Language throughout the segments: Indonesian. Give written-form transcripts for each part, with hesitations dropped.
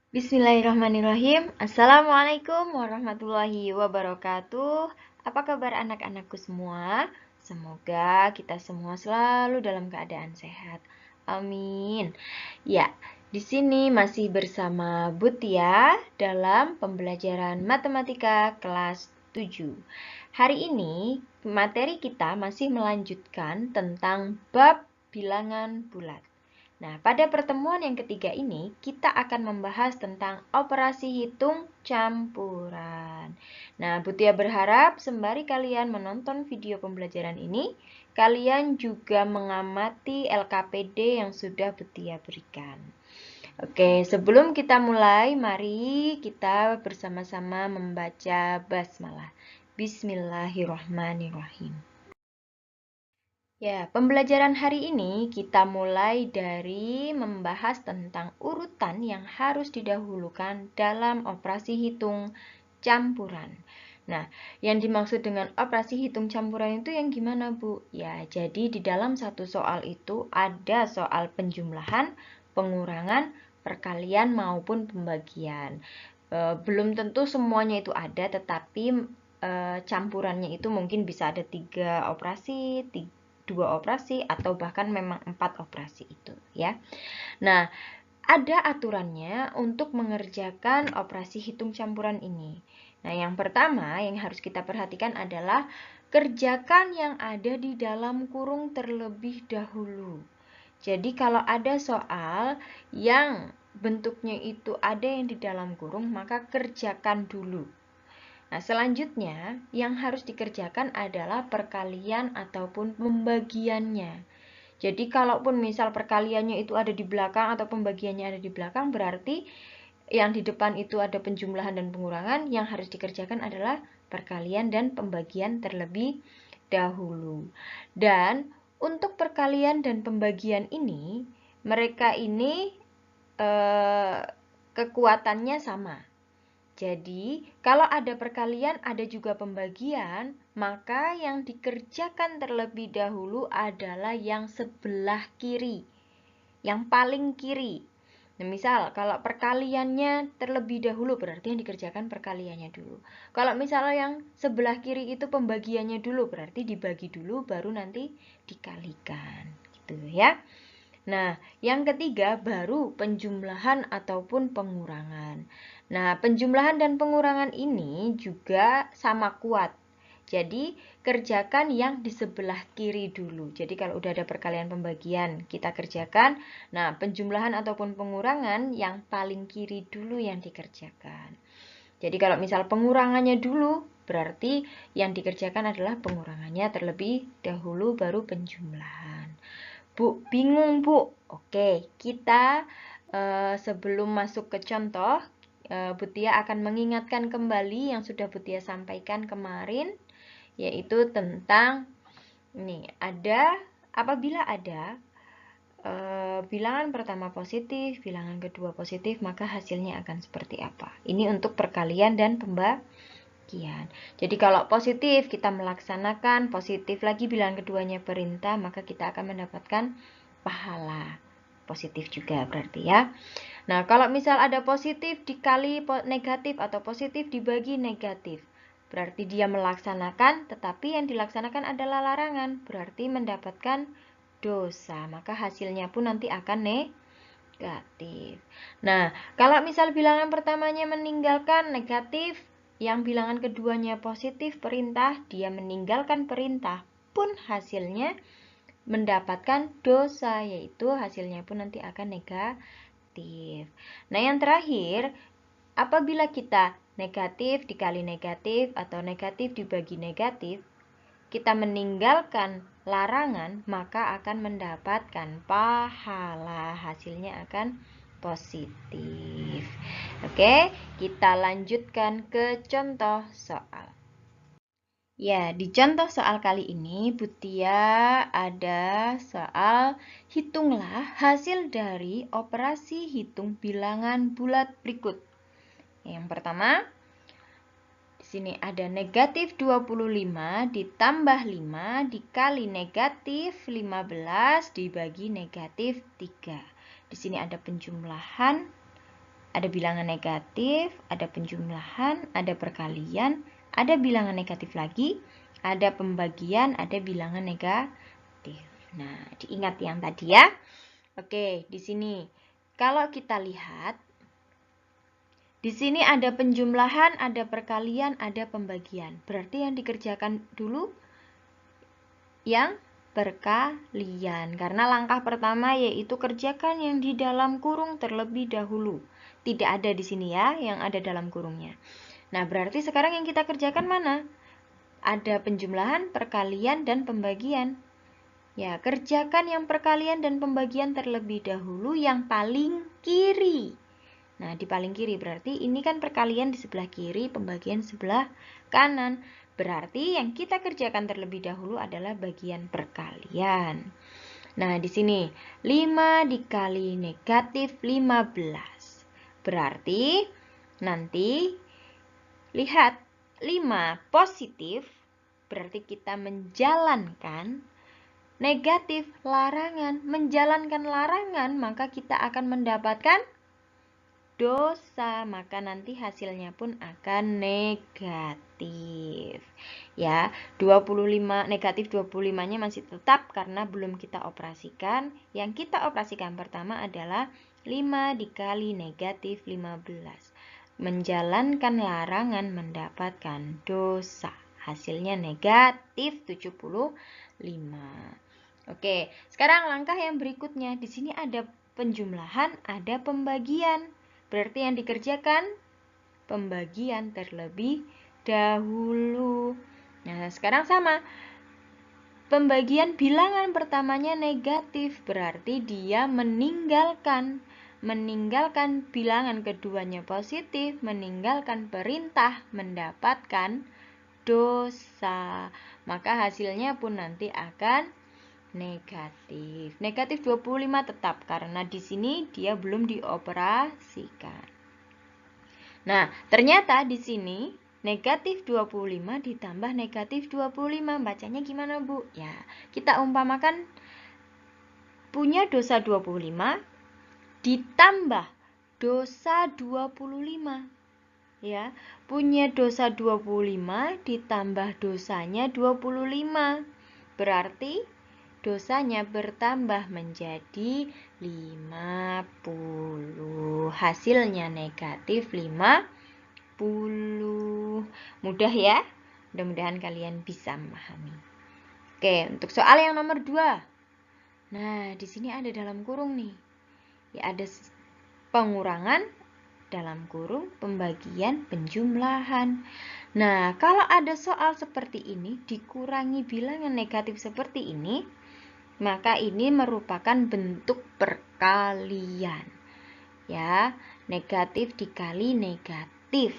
Bismillahirrahmanirrahim. Assalamualaikum warahmatullahi wabarakatuh. Apa kabar anak-anakku semua? Semoga kita semua selalu dalam keadaan sehat. Amin. Ya, di sini masih bersama Butia dalam pembelajaran matematika kelas 7. Hari ini materi kita masih melanjutkan tentang bab bilangan bulat. Nah, pada pertemuan yang ketiga ini, kita akan membahas tentang operasi hitung campuran. Nah, Butia berharap sembari kalian menonton video pembelajaran ini, kalian juga mengamati LKPD yang sudah Butia berikan. Oke, sebelum kita mulai, mari kita bersama-sama membaca basmalah. Bismillahirrahmanirrahim. Ya, pembelajaran hari ini kita mulai dari membahas tentang urutan yang harus didahulukan dalam operasi hitung campuran. Nah, yang dimaksud dengan operasi hitung campuran itu yang gimana, Bu? Ya, jadi di dalam satu soal itu ada soal penjumlahan, pengurangan, perkalian maupun pembagian. Belum tentu semuanya itu ada, tetapi campurannya itu mungkin bisa ada 3 operasi, 2 operasi, atau bahkan memang 4 operasi itu ya. Nah, ada aturannya untuk mengerjakan operasi hitung campuran ini. Nah, yang pertama yang harus kita perhatikan adalah kerjakan yang ada di dalam kurung terlebih dahulu. Jadi kalau ada soal yang bentuknya itu ada yang di dalam kurung, maka kerjakan dulu. Nah, selanjutnya yang harus dikerjakan adalah perkalian ataupun pembagiannya. Jadi, kalaupun misal perkaliannya itu ada di belakang atau pembagiannya ada di belakang, berarti yang di depan itu ada penjumlahan dan pengurangan, yang harus dikerjakan adalah perkalian dan pembagian terlebih dahulu. Dan untuk perkalian dan pembagian ini, mereka ini kekuatannya sama. Jadi, kalau ada perkalian, ada juga pembagian, maka yang dikerjakan terlebih dahulu adalah yang sebelah kiri, yang paling kiri. Nah, misal kalau perkaliannya terlebih dahulu, berarti yang dikerjakan perkaliannya dulu. Kalau misalnya yang sebelah kiri itu pembagiannya dulu, berarti dibagi dulu, baru nanti dikalikan. Gitu ya. Nah, yang ketiga baru penjumlahan ataupun pengurangan. Nah, penjumlahan dan pengurangan ini juga sama kuat. Jadi, kerjakan yang di sebelah kiri dulu. Jadi, kalau udah ada perkalian pembagian, kita kerjakan. Nah, penjumlahan ataupun pengurangan yang paling kiri dulu yang dikerjakan. Jadi, kalau misal pengurangannya dulu, berarti yang dikerjakan adalah pengurangannya terlebih dahulu, baru penjumlahan. Bu, bingung Bu? Oke, kita sebelum masuk ke contoh, Butia akan mengingatkan kembali yang sudah Butia sampaikan kemarin, yaitu tentang ini apabila ada bilangan pertama positif, bilangan kedua positif, maka hasilnya akan seperti apa? Ini untuk perkalian dan pembagian. Jadi kalau positif kita melaksanakan, positif lagi bilangan keduanya perintah, maka kita akan mendapatkan pahala. Positif juga berarti ya. Nah, kalau misal ada positif dikali negatif atau positif dibagi negatif, berarti dia melaksanakan, tetapi yang dilaksanakan adalah larangan, berarti mendapatkan dosa. Maka hasilnya pun nanti akan negatif. Nah, kalau misal bilangan pertamanya meninggalkan negatif, yang bilangan keduanya positif perintah, dia meninggalkan perintah, pun hasilnya mendapatkan dosa, yaitu hasilnya pun nanti akan negatif. Nah, yang terakhir, apabila kita negatif dikali negatif atau negatif dibagi negatif, kita meninggalkan larangan, maka akan mendapatkan pahala. Hasilnya akan positif. Oke, kita lanjutkan ke contoh soal. Ya, di contoh soal kali ini, Butia ada soal hitunglah hasil dari operasi hitung bilangan bulat berikut. Yang pertama, di sini ada negatif 25 ditambah 5 dikali negatif 15 dibagi negatif 3. Di sini ada penjumlahan, Ada bilangan negatif, ada penjumlahan, ada perkalian, ada bilangan negatif lagi, ada pembagian, ada bilangan negatif. Nah, diingat yang tadi ya. Oke, di sini kalau kita lihat, di sini ada penjumlahan, ada perkalian, ada pembagian. Berarti yang dikerjakan dulu yang perkalian. Karena langkah pertama yaitu kerjakan yang di dalam kurung terlebih dahulu. Tidak ada di sini ya, yang ada dalam kurungnya. Nah, berarti sekarang yang kita kerjakan mana? Ada penjumlahan, perkalian, dan pembagian. Ya, kerjakan yang perkalian dan pembagian terlebih dahulu yang paling kiri. Nah, di paling kiri berarti ini kan perkalian di sebelah kiri, pembagian sebelah kanan. Berarti yang kita kerjakan terlebih dahulu adalah bagian perkalian. Nah, di sini 5 dikali negatif 15. Berarti nanti lihat 5 positif, berarti kita menjalankan negatif larangan. Menjalankan larangan, maka kita akan mendapatkan dosa, maka nanti hasilnya pun akan negatif. Ya, 25 negatif 25-nya masih tetap karena belum kita operasikan. Yang kita operasikan pertama adalah 5 dikali negatif 15. Menjalankan larangan mendapatkan dosa. Hasilnya negatif 75. Oke, sekarang langkah yang berikutnya. Di sini ada penjumlahan, ada pembagian. Berarti yang dikerjakan pembagian terlebih dahulu. Nah, sekarang sama. Pembagian bilangan pertamanya negatif, berarti dia meninggalkan bilangan keduanya positif, meninggalkan perintah mendapatkan dosa. Maka hasilnya pun nanti akan negatif. Negatif 25 tetap karena di sini dia belum dioperasikan. Nah, ternyata di sini negatif 25 ditambah negatif 25. Bacanya gimana, Bu? Ya, kita umpamakan punya dosa 25 ditambah dosa 25. Ya, punya dosa 25 ditambah dosanya 25. Berarti dosanya bertambah menjadi 50. Hasilnya negatif 50. Mudah ya? Mudah-mudahan kalian bisa memahami. Oke, untuk soal yang nomor 2. Nah, di sini ada dalam kurung nih. Ya, ada pengurangan dalam kurung, pembagian, penjumlahan. Nah, kalau ada soal seperti ini, dikurangi bilangan negatif seperti ini, maka ini merupakan bentuk perkalian. Ya, negatif dikali negatif.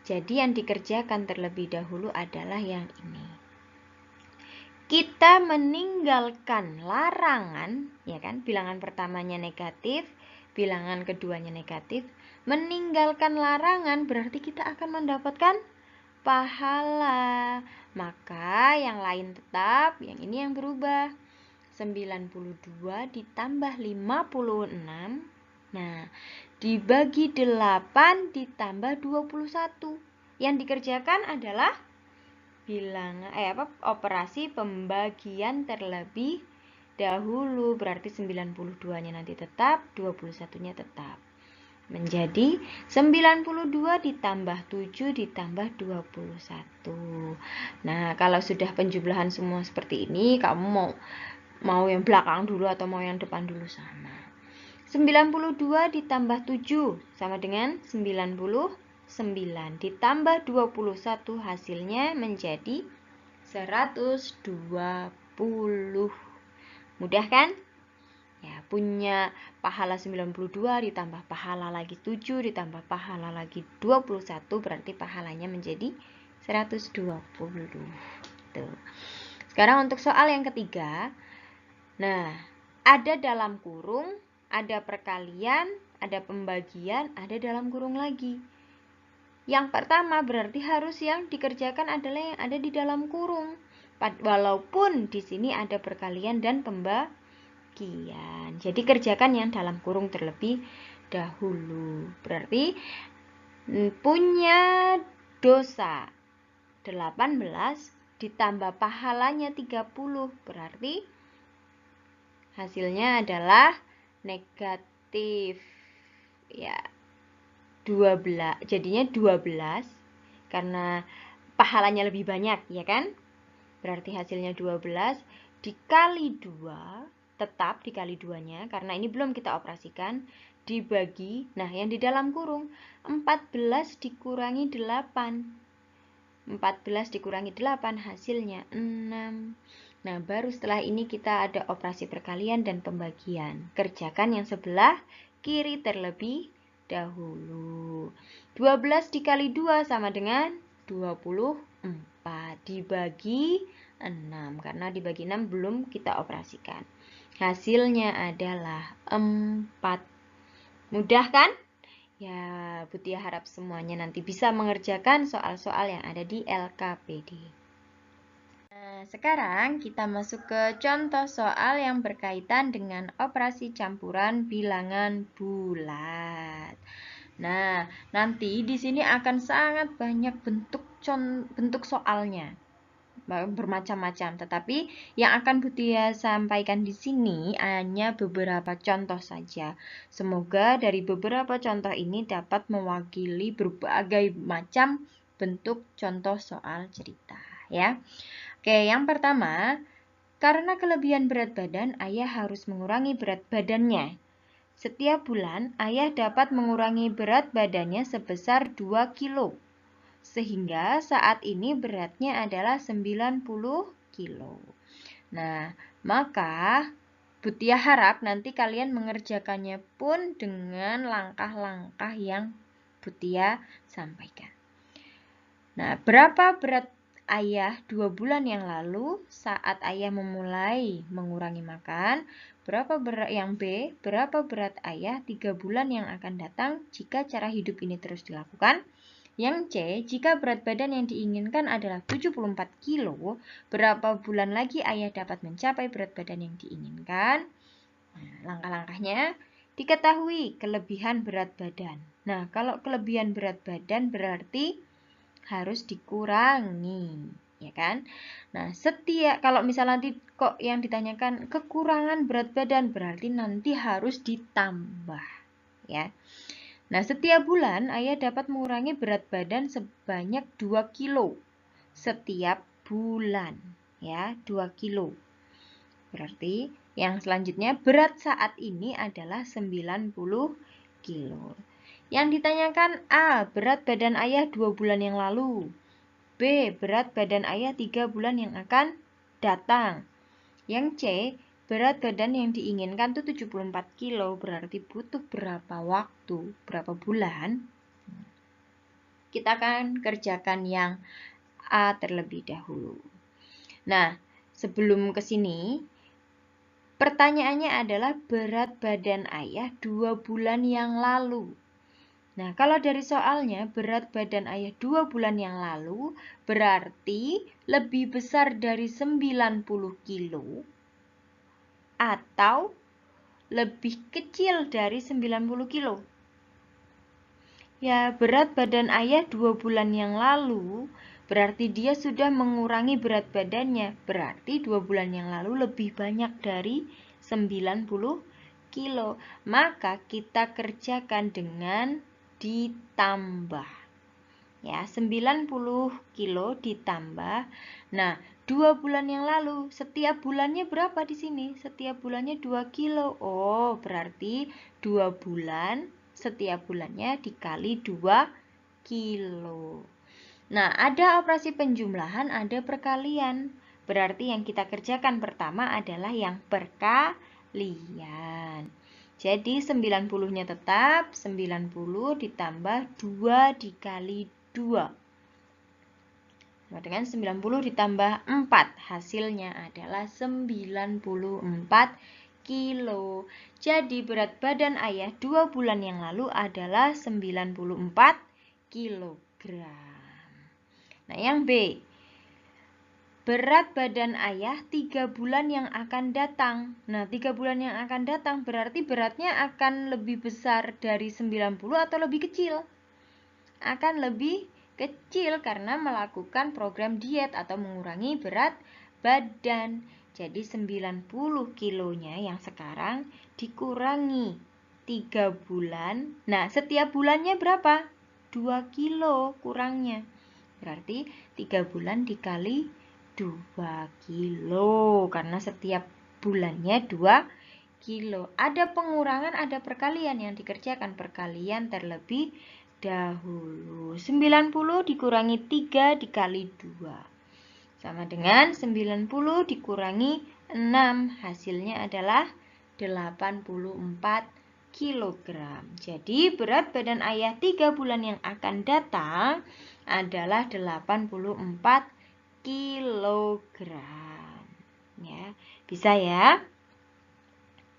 Jadi yang dikerjakan terlebih dahulu adalah yang ini. Kita meninggalkan larangan, ya kan? Bilangan pertamanya negatif, bilangan keduanya negatif. Meninggalkan larangan berarti kita akan mendapatkan pahala. Maka yang lain tetap, yang ini yang berubah. 92 ditambah 56. Nah, dibagi 8 ditambah 21. Yang dikerjakan adalah operasi pembagian terlebih dahulu. Berarti 92-nya nanti tetap, 21-nya tetap. Menjadi 92 ditambah 7 ditambah 21. Nah, kalau sudah penjumlahan semua seperti ini, kamu mau yang belakang dulu atau mau yang depan dulu sama. 92 ditambah 7 sama dengan 99. Ditambah 21 hasilnya menjadi 120. Mudah kan? Ya, punya pahala 92 ditambah pahala lagi 7 ditambah pahala lagi 21 berarti pahalanya menjadi 120. Tuh. Sekarang untuk soal yang ketiga. Nah, ada dalam kurung, ada perkalian, ada pembagian, ada dalam kurung lagi. Yang pertama berarti harus yang dikerjakan adalah yang ada di dalam kurung. Walaupun di sini ada perkalian dan pembagian. Jadi kerjakan yang dalam kurung terlebih dahulu. Berarti punya dosa 18 ditambah pahalanya 30. Berarti hasilnya adalah negatif. Ya, 12. Jadinya 12 karena pahalanya lebih banyak, ya kan? Berarti hasilnya 12 dikali 2, tetap dikali 2-nya, karena ini belum kita operasikan, dibagi, nah yang di dalam kurung, 14 dikurangi 8. 14 dikurangi 8, hasilnya 6. Nah, baru setelah ini kita ada operasi perkalian dan pembagian. Kerjakan yang sebelah kiri terlebih dahulu. 12 dikali 2 sama dengan 24 dibagi 6, karena dibagi 6 belum kita operasikan. Hasilnya adalah 4. Mudah kan? Ya, Butia harap semuanya nanti bisa mengerjakan soal-soal yang ada di LKPD. Nah, sekarang kita masuk ke contoh soal yang berkaitan dengan operasi campuran bilangan bulat. Nah, nanti di sini akan sangat banyak bentuk soalnya, bermacam-macam. Tetapi yang akan Butia sampaikan di sini hanya beberapa contoh saja. Semoga dari beberapa contoh ini dapat mewakili berbagai macam bentuk contoh soal cerita, ya. Oke, yang pertama, karena kelebihan berat badan, ayah harus mengurangi berat badannya. Setiap bulan, ayah dapat mengurangi berat badannya sebesar 2 kilo. Sehingga saat ini beratnya adalah 90 kilo. Nah, maka Butia harap nanti kalian mengerjakannya pun dengan langkah-langkah yang Butia sampaikan. Nah, berapa berat ayah 2 bulan yang lalu saat ayah memulai mengurangi makan? Berapa berat yang B? Berapa berat ayah 3 bulan yang akan datang jika cara hidup ini terus dilakukan? Yang C, jika berat badan yang diinginkan adalah 74 kilo, berapa bulan lagi ayah dapat mencapai berat badan yang diinginkan? Nah, langkah-langkahnya, diketahui kelebihan berat badan. Nah, kalau kelebihan berat badan berarti harus dikurangi, ya kan? Nah, kalau misalnya nanti kok yang ditanyakan kekurangan berat badan, berarti nanti harus ditambah, ya. Nah, setiap bulan ayah dapat mengurangi berat badan sebanyak 2 kilo setiap bulan, ya, 2 kilo. Berarti yang selanjutnya berat saat ini adalah 90 kilo. Yang ditanyakan A, berat badan ayah 2 bulan yang lalu. B, berat badan ayah 3 bulan yang akan datang. Yang C, berat badan yang diinginkan itu 74 kilo, berarti butuh berapa waktu, berapa bulan? Kita akan kerjakan yang A terlebih dahulu. Nah, sebelum ke sini, pertanyaannya adalah berat badan ayah 2 bulan yang lalu. Nah, kalau dari soalnya berat badan ayah 2 bulan yang lalu berarti lebih besar dari 90 kilo atau lebih kecil dari 90 kilo. Ya, berat badan ayah 2 bulan yang lalu berarti dia sudah mengurangi berat badannya. Berarti 2 bulan yang lalu lebih banyak dari 90 kilo. Maka kita kerjakan dengan ditambah. Ya, 90 kilo ditambah. Nah, 2 bulan yang lalu, setiap bulannya berapa di sini? Setiap bulannya 2 kilo. Oh, berarti 2 bulan, setiap bulannya dikali 2 kilo. Nah, ada operasi penjumlahan, ada perkalian. Berarti yang kita kerjakan pertama adalah yang perkalian. Jadi 90-nya tetap 90 ditambah 2 dikali 2. Sama dengan 90 ditambah 4. Hasilnya adalah 94 kilo. Jadi berat badan ayah 2 bulan yang lalu adalah 94 kilogram. Nah, yang B. berat badan ayah 3 bulan yang akan datang. Nah, 3 bulan yang akan datang berarti beratnya akan lebih besar dari 90 atau lebih kecil? Akan lebih kecil karena melakukan program diet atau mengurangi berat badan. Jadi 90 kilonya yang sekarang dikurangi 3 bulan. Nah, setiap bulannya berapa? 2 kilo kurangnya. Berarti 3 bulan dikali 2 kilo. Karena setiap bulannya 2 kilo. Ada pengurangan, ada perkalian yang dikerjakan. Perkalian terlebih dahulu. 90 dikurangi 3 dikali 2. Sama dengan 90 dikurangi 6. Hasilnya adalah 84 kilogram. Jadi berat badan ayah 3 bulan yang akan datang adalah 84 kilogram. Ya, bisa ya?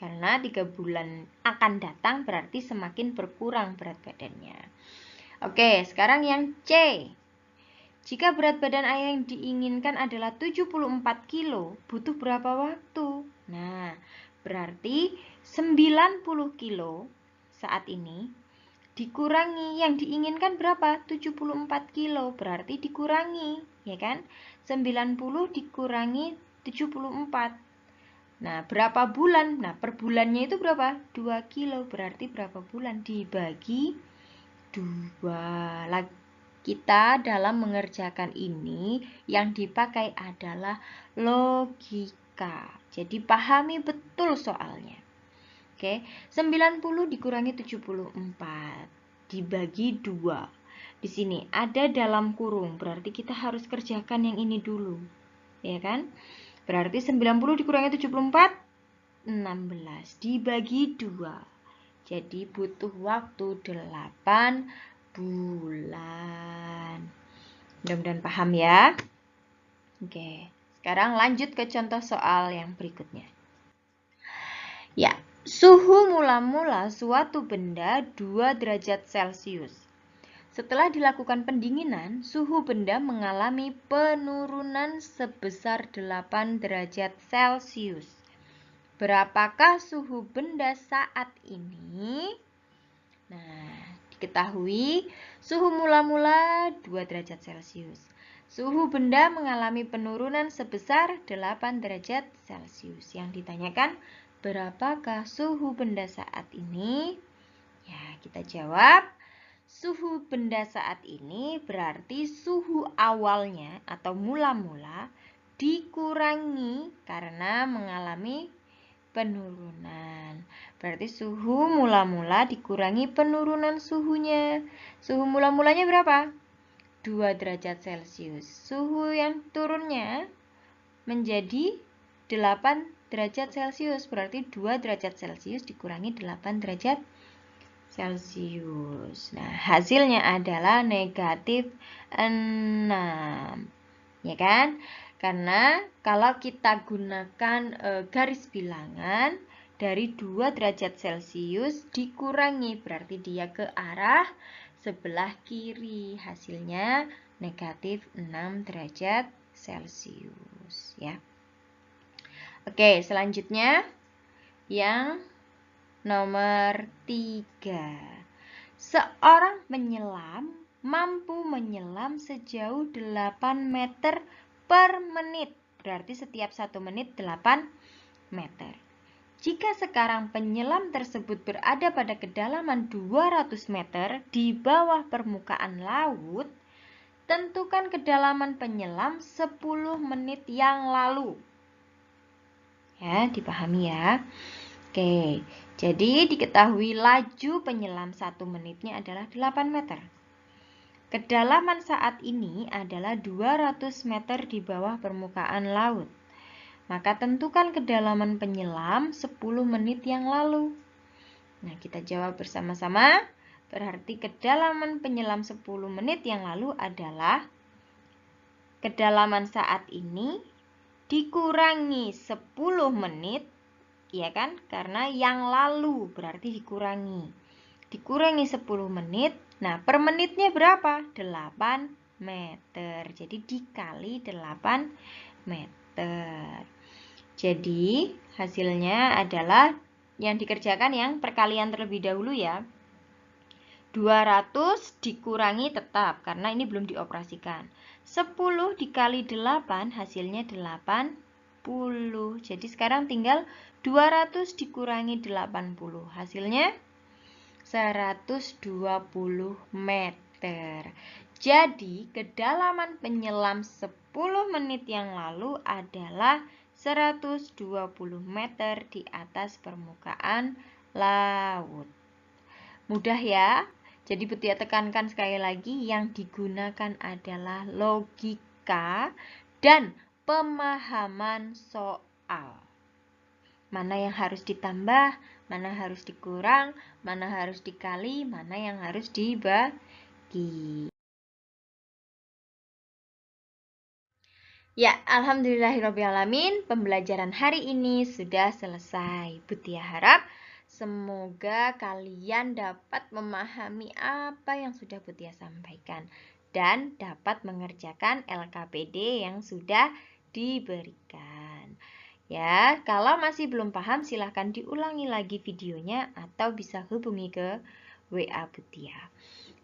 Karena 3 bulan akan datang berarti semakin berkurang berat badannya. Oke, sekarang yang C. Jika berat badan ayah yang diinginkan adalah 74 kilo, butuh berapa waktu? Nah, berarti 90 kilo saat ini dikurangi yang diinginkan berapa? 74 kilo, berarti dikurangi, ya kan? 90 dikurangi 74. Nah, berapa bulan? Nah, per bulannya itu berapa? 2 kilo, berarti berapa bulan? Dibagi 2. Kita dalam mengerjakan ini yang dipakai adalah logika. Jadi pahami betul soalnya. Oke, 90 dikurangi 74 dibagi 2. Di sini ada dalam kurung, berarti kita harus kerjakan yang ini dulu. Ya kan? Berarti 90 dikurangi 74 16 dibagi 2. Jadi butuh waktu 8 bulan. Mudah-mudahan paham ya. Oke, sekarang lanjut ke contoh soal yang berikutnya. Ya, suhu mula-mula suatu benda 2 derajat Celcius. Setelah dilakukan pendinginan, suhu benda mengalami penurunan sebesar 8 derajat Celcius. Berapakah suhu benda saat ini? Nah, diketahui suhu mula-mula 2 derajat Celcius. Suhu benda mengalami penurunan sebesar 8 derajat Celcius. Yang ditanyakan, berapakah suhu benda saat ini? Ya, kita jawab. Suhu benda saat ini berarti suhu awalnya atau mula-mula dikurangi karena mengalami penurunan. Berarti suhu mula-mula dikurangi penurunan suhunya. Suhu mula-mulanya berapa? 2 derajat Celcius. Suhu yang turunnya menjadi 8 derajat Celcius. Berarti 2 derajat Celcius dikurangi 8 derajat Celcius. Nah, hasilnya adalah negatif 6. Ya kan? Karena kalau kita gunakan garis bilangan dari 2 derajat Celcius dikurangi, berarti dia ke arah sebelah kiri. Hasilnya negatif 6 derajat Celcius. Ya. Oke, selanjutnya yang nomor 3. Seorang penyelam mampu menyelam sejauh 8 meter per menit. Berarti setiap 1 menit 8 meter. Jika sekarang penyelam tersebut berada pada kedalaman 200 meter di bawah permukaan laut, tentukan kedalaman penyelam 10 menit yang lalu. Ya, dipahami ya. Oke, jadi diketahui laju penyelam 1 menitnya adalah 8 meter. Kedalaman saat ini adalah 200 meter di bawah permukaan laut. Maka tentukan kedalaman penyelam 10 menit yang lalu. Nah, kita jawab bersama-sama. Berarti kedalaman penyelam 10 menit yang lalu adalah kedalaman saat ini dikurangi 10 menit, ya kan? Karena yang lalu berarti dikurangi. Dikurangi 10 menit. Nah, per menitnya berapa? 8 meter. Jadi dikali 8 meter. Jadi, hasilnya adalah yang dikerjakan yang perkalian terlebih dahulu ya. 200 dikurangi tetap, karena ini belum dioperasikan. 10 dikali 8, hasilnya 80. Jadi sekarang tinggal 200 dikurangi 80, hasilnya 120 meter. Jadi, kedalaman penyelam 10 menit yang lalu adalah 120 meter di atas permukaan laut. Mudah ya? Jadi Butia tekankan sekali lagi, yang digunakan adalah logika dan pemahaman soal. Mana yang harus ditambah, mana harus dikurang, mana harus dikali, mana yang harus dibagi. Ya, alhamdulillahirrabbilalamin, pembelajaran hari ini sudah selesai. Butia harap semoga kalian dapat memahami apa yang sudah Butia sampaikan dan dapat mengerjakan LKPD yang sudah diberikan. Ya, kalau masih belum paham silahkan diulangi lagi videonya atau bisa hubungi ke WA Butia.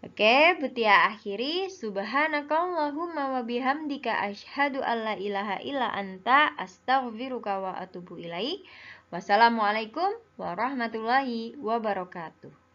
Oke, Butia akhiri. Subhanakallahumma wa bihamdika asyhadu alla ilaha illa anta astaghfiruka wa atubu ilaik. Wassalamualaikum warahmatullahi wabarakatuh.